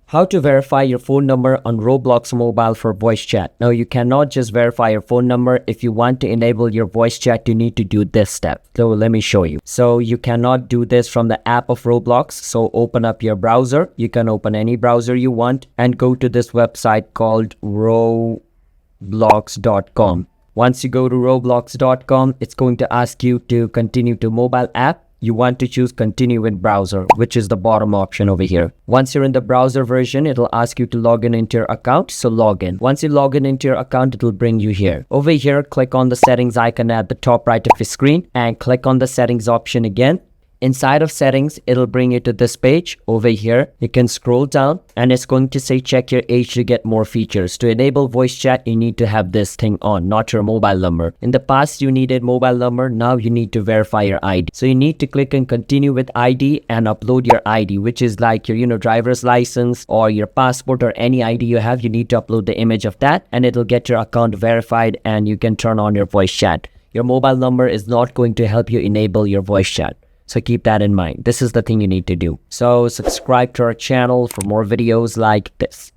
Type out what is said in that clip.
How to verify your phone number on Roblox Mobile for voice chat. Now, you cannot just verify your phone number. If you want to enable your voice chat, you need to do this step. So let me show you. So you cannot do this from the app of Roblox. So open up your browser. You can open any browser you want and go to this website called roblox.com. Once you go to roblox.com, it's going to ask you to continue to mobile app. You want to choose continue with browser, which is the bottom option over here. Once you're in the browser version, it'll ask you to log in into your account. So log in. Once you log in into your account, it'll bring you here. Over here, click on the settings icon at the top right of your screen and click on the settings option again. Inside of settings, it'll bring you to this page. Over here, you can scroll down and it's going to say check your age to get more features. To enable voice chat, you need to have this thing on, not your mobile number. In the past, you needed mobile number. Now you need to verify your ID. So you need to click and continue with ID and upload your ID, which is like your driver's license or your passport or any ID you have. You need to upload the image of that and it'll get your account verified and you can turn on your voice chat. Your mobile number is not going to help you enable your voice chat. So keep that in mind. This is the thing you need to do. So subscribe to our channel for more videos like this.